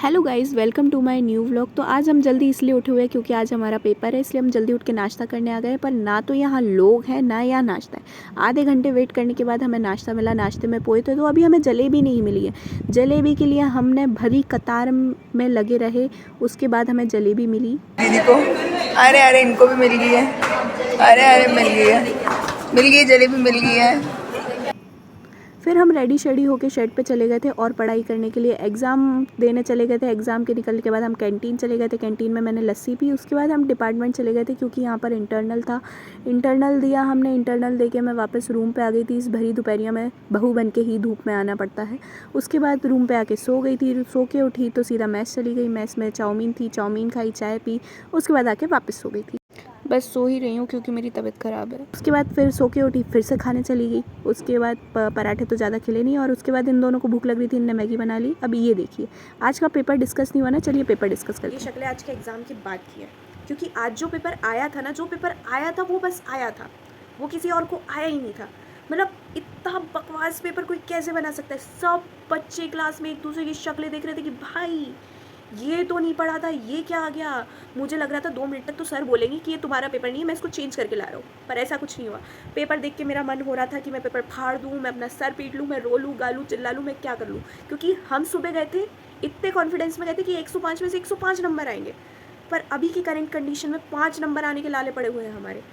Hello guys, welcome to my new vlog. तो आज हम जल्दी इसलिए उठे हुए हैं क्योंकि आज हमारा पेपर है, इसलिए हम जल्दी उठ के नाश्ता करने आ गए हैं। पर ना तो यहाँ लोग हैं ना यहाँ नाश्ता है। आधे घंटे वेट करने के बाद हमें नाश्ता मिला। नाश्ते में पोहे थे, तो अभी हमें जलेबी नहीं मिली है। जलेबी के लिए हमने भरी कतार में लगे रहे, उसके बाद हमें जलेबी मिली। दीदी को अरे अरे इनको भी मिल गई है। अरे अरे मिल गई जलेबी मिल गई है। फिर हम रेडी शेडी होके शेड पे चले गए थे और पढ़ाई करने के लिए एग्ज़ाम देने चले गए थे। एग्ज़ाम के निकलने के बाद हम कैंटीन चले गए थे। कैंटीन में मैंने लस्सी पी। उसके बाद हम डिपार्टमेंट चले गए थे क्योंकि यहाँ पर इंटरनल था। इंटरनल दिया हमने। इंटरनल दे के मैं वापस रूम पे आ गई थी। इस भरी दोपहरिया में बहू बन के ही धूप में आना पड़ता है। उसके बाद रूम पे आके सो गई थी। सो के उठी तो सीधा मैस चली गई। मैस में चाउमीन थी, चाउमीन खाई, चाय पी। उसके बाद आके वापस सो गई थी। बस सो ही रही हूँ क्योंकि मेरी तबीयत ख़राब है। उसके बाद फिर सो के उठी, फिर से खाने चली गई। उसके बाद पराठे तो ज़्यादा खिले नहीं और उसके बाद इन दोनों को भूख लग रही थी, इनने मैगी बना ली। अब ये देखिए, आज का पेपर डिस्कस नहीं हुआ ना, चलिए पेपर डिस्कस करते हैं। ये शक्लें आज के एग्ज़ाम की बात की है क्योंकि आज जो पेपर आया था ना, जो पेपर आया था वो बस आया था, वो किसी और को आया ही नहीं था। मतलब इतना बकवास पेपर कोई कैसे बना सकता है। सब बच्चे क्लास में एक दूसरे की शक्लें देख रहे थे कि भाई ये तो नहीं पढ़ा था, ये क्या आ गया। मुझे लग रहा था 2 मिनट तक तो सर बोलेंगे कि ये तुम्हारा पेपर नहीं है, मैं इसको चेंज करके ला रहा हूँ। पर ऐसा कुछ नहीं हुआ। पेपर देख के मेरा मन हो रहा था कि मैं पेपर फाड़ दूँ, मैं अपना सर पीट लूँ, मैं रो लूँ, गालूँ, चिल्ला लूँ, मैं क्या कर लूँ। क्योंकि हम सुबह गए थे इतने कॉन्फिडेंस में गए थे कि 105 में से 105 नंबर आएंगे। पर अभी की करंट कंडीशन में 5 नंबर आने के लाले पड़े हुए हैं हमारे।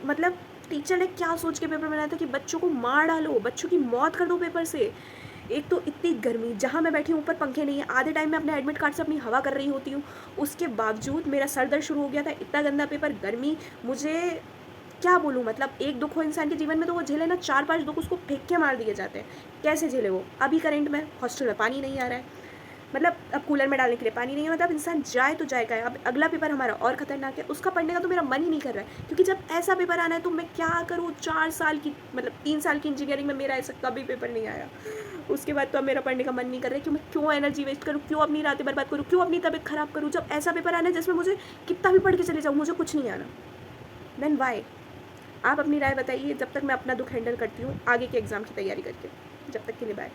मतलब टीचर ने क्या सोच के पेपर बनाया था कि बच्चों को मार डालो, बच्चों की मौत कर दो पेपर से। एक तो इतनी गर्मी, जहाँ मैं बैठी हूँ ऊपर पंखे नहीं है, आधे टाइम में अपने एडमिट कार्ड से अपनी हवा कर रही होती हूँ। उसके बावजूद मेरा सर दर्द शुरू हो गया था। इतना गंदा पेपर, गर्मी, मुझे क्या बोलूँ। मतलब एक दुख हो इंसान के जीवन में तो वो झेले ना, 4-5 दुख उसको फेंक के मार दिए जाते हैं। कैसे झेले वो। अभी करेंट में हॉस्टल में पानी नहीं आ रहा है, मतलब अब कूलर में डालने के लिए पानी नहीं है। मतलब इंसान जाए तो जाए क्या। अब अगला पेपर हमारा और ख़तरनाक है, उसका पढ़ने का तो मेरा मन ही नहीं कर रहा है। क्योंकि जब ऐसा पेपर आना है तो मैं क्या करूँ। 4 साल की, मतलब 3 साल की इंजीनियरिंग में मेरा ऐसा कभी पेपर नहीं आया। उसके बाद तो अब मेरा पढ़ने का मन नहीं कर रहा है कि मैं क्यों एनर्जी वेस्ट करूँ, क्यों अपनी रातें बर्बाद करूँ, क्यों अपनी तबीयत ख़राब करूँ। जब ऐसा पेपर आना है जिसमें मुझे कितना भी पढ़ के चले जाऊँ, मुझे कुछ नहीं आना, देन वाई। आप अपनी राय बताइए। जब तक मैं अपना दुख हैंडल करती हूँ आगे के एग्ज़ाम की तैयारी करके। जब तक के लिए बाय।